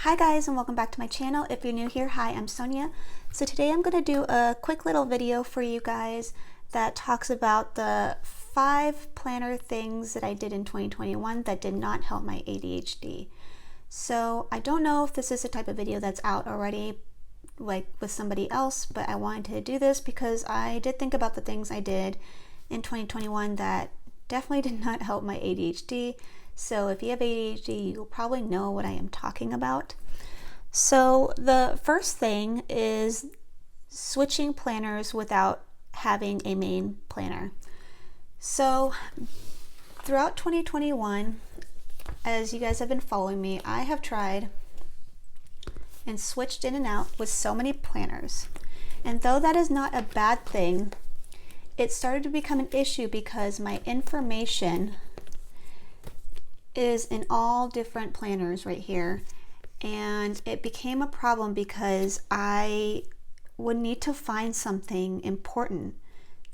Hi guys, and welcome back to my channel. If you're new here, hi, I'm Sonia. So today I'm going to do a quick little video for you guys that talks about the 5 planner things that I did in 2021 that did not help my ADHD. So I don't know if this is a type of video that's out already, like with somebody else, but I wanted to do this because I did think about the things I did in 2021 that definitely did not help my ADHD. So if you have ADHD, you'll probably know what I am talking about. So the first thing is switching planners without having a main planner. So throughout 2021, as you guys have been following me, I have tried and switched in and out with so many planners. And though that is not a bad thing, it started to become an issue because my information is in all different planners right here, and it became a problem because I would need to find something important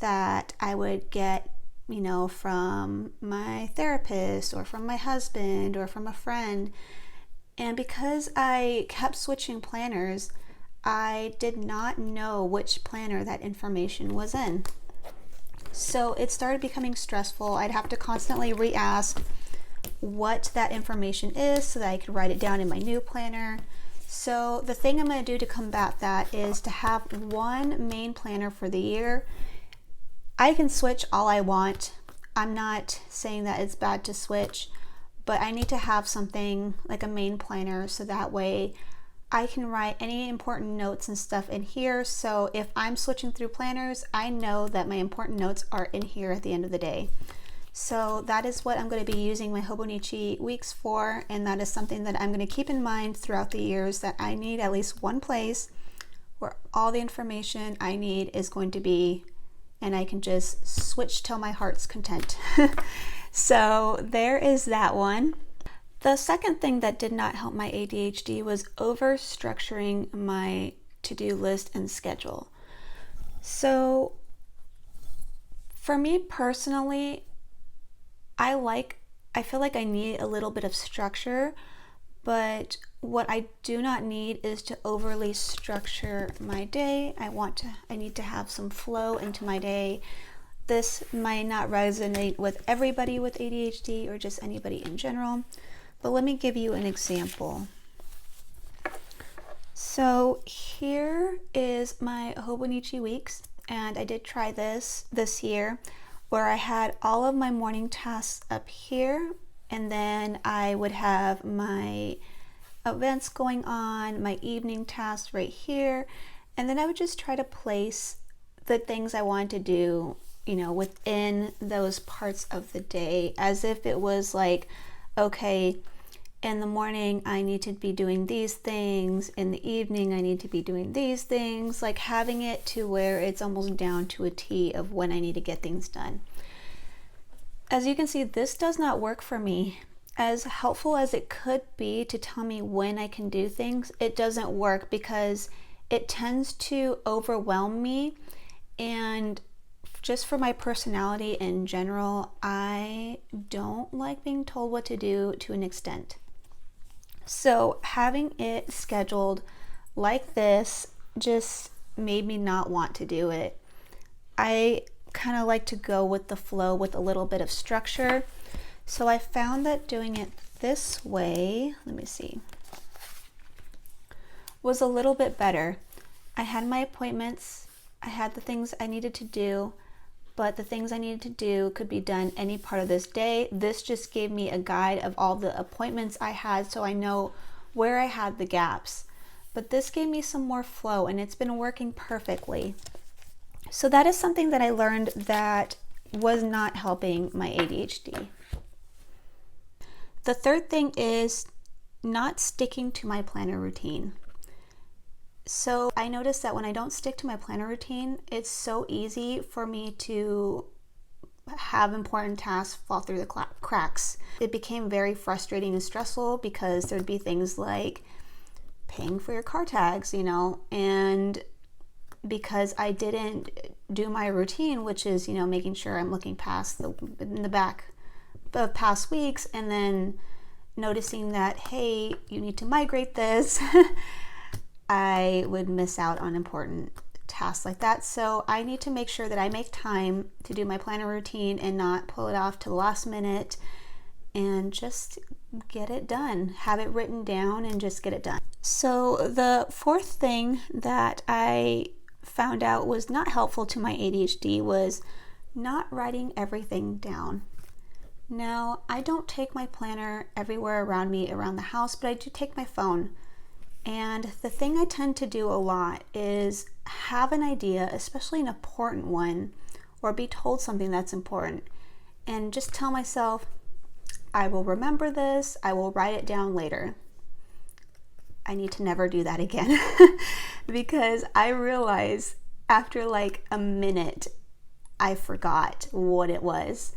that I would get, from my therapist or from my husband or from a friend. And because I kept switching planners, I did not know which planner that information was in. So it started becoming stressful. I'd have to constantly re-ask what that information is so that I could write it down in my new planner. So the thing I'm going to do to combat that is to have one main planner for the year. I can switch all I want. I'm not saying that it's bad to switch, but I need to have something like a main planner so that way I can write any important notes and stuff in here. So if I'm switching through planners, I know that my important notes are in here at the end of the day. So that is what I'm going to be using my Hobonichi weeks for, and that is something that I'm going to keep in mind throughout the years, that I need at least one place where all the information I need is going to be, and I can just switch till my heart's content. So there is that one. The second thing that did not help my ADHD was over structuring my to-do list and schedule. So for me personally, I feel like I need a little bit of structure, but what I do not need is to overly structure my day. I need to have some flow into my day. This might not resonate with everybody with ADHD or just anybody in general, but let me give you an example. So here is my Hobonichi weeks, and I did try this year, where I had all of my morning tasks up here, and then I would have my events going on, my evening tasks right here, and then I would just try to place the things I wanted to do, within those parts of the day, as if it was like, okay, in the morning I need to be doing these things, in the evening I need to be doing these things, like having it to where it's almost down to a T of when I need to get things done. As you can see, this does not work for me. As helpful as it could be to tell me when I can do things, it doesn't work because it tends to overwhelm me, and just for my personality in general, I don't like being told what to do to an extent. So having it scheduled like this just made me not want to do it. I kind of like to go with the flow with a little bit of structure. So I found that doing it this way, was a little bit better. I had my appointments, I had the things I needed to do, but the things I needed to do could be done any part of this day. This just gave me a guide of all the appointments I had, so I know where I had the gaps. But this gave me some more flow, and it's been working perfectly. So that is something that I learned that was not helping my ADHD. The third thing is not sticking to my planner routine. So I noticed that when I don't stick to my planner routine, it's so easy for me to have important tasks fall through the cracks. It became very frustrating and stressful because there'd be things like paying for your car tags, and because I didn't do my routine, which is, making sure I'm looking past in the back of past weeks, and then noticing that, hey, you need to migrate this, I would miss out on important tasks like that. So I need to make sure that I make time to do my planner routine and not pull it off to the last minute, and just get it done. Have it written down and just get it done. So the fourth thing that I found out was not helpful to my ADHD was not writing everything down. Now, I don't take my planner everywhere around me around the house, but I do take my phone. And the thing I tend to do a lot is have an idea, especially an important one, or be told something that's important, and just tell myself, I will remember this, I will write it down later. I need to never do that again because I realize after like a minute, I forgot what it was.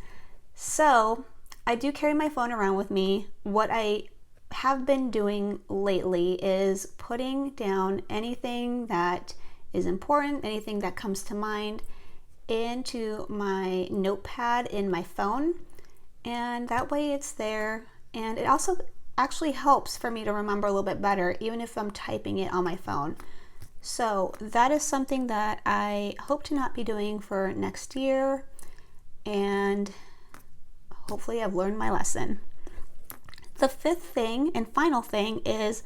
So I do carry my phone around with me. What I have been doing lately is putting down anything that is important, anything that comes to mind, into my notepad in my phone, and that way it's there. And it also actually helps for me to remember a little bit better, even if I'm typing it on my phone. So that is something that I hope to not be doing for next year, and hopefully I've learned my lesson. The fifth thing and final thing is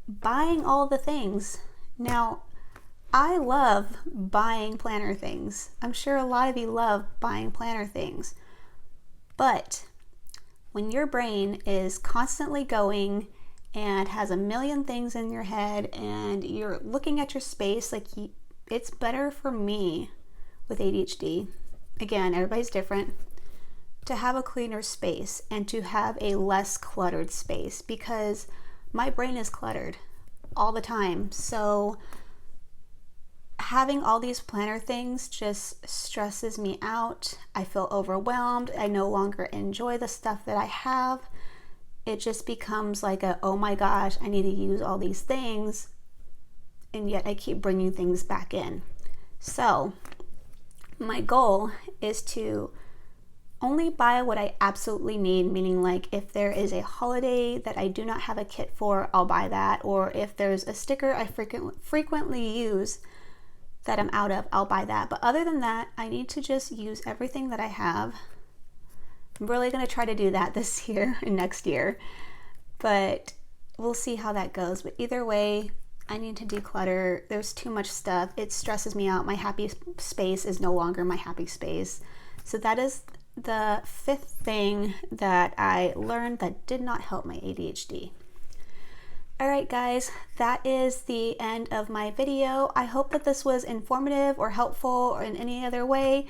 buying all the things. Now, I love buying planner things. I'm sure a lot of you love buying planner things. But when your brain is constantly going and has a million things in your head and you're looking at your space, like it's better for me with ADHD. Again, everybody's different. To have a cleaner space and to have a less cluttered space, because my brain is cluttered all the time. So having all these planner things just stresses me out. I feel overwhelmed. I no longer enjoy the stuff that I have. It just becomes like oh my gosh, I need to use all these things, and yet I keep bringing things back in. So my goal is to only buy what I absolutely need, meaning like if there is a holiday that I do not have a kit for, I'll buy that. Or if there's a sticker I frequently use that I'm out of, I'll buy that. But other than that, I need to just use everything that I have. I'm really going to try to do that this year and next year, but we'll see how that goes. But either way, I need to declutter. There's too much stuff. It stresses me out. My happy space is no longer my happy space. So that is the fifth thing that I learned that did not help my ADHD. Alright guys, that is the end of my video. I hope that this was informative or helpful or in any other way.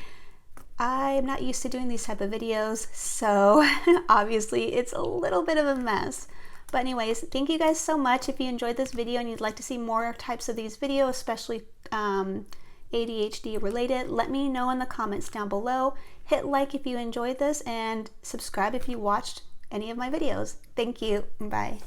I'm not used to doing these type of videos, so obviously it's a little bit of a mess. But anyways, thank you guys so much. If you enjoyed this video and you'd like to see more types of these videos, especially ADHD related, let me know in the comments down below. Hit like if you enjoyed this, and subscribe if you watched any of my videos. Thank you. Bye.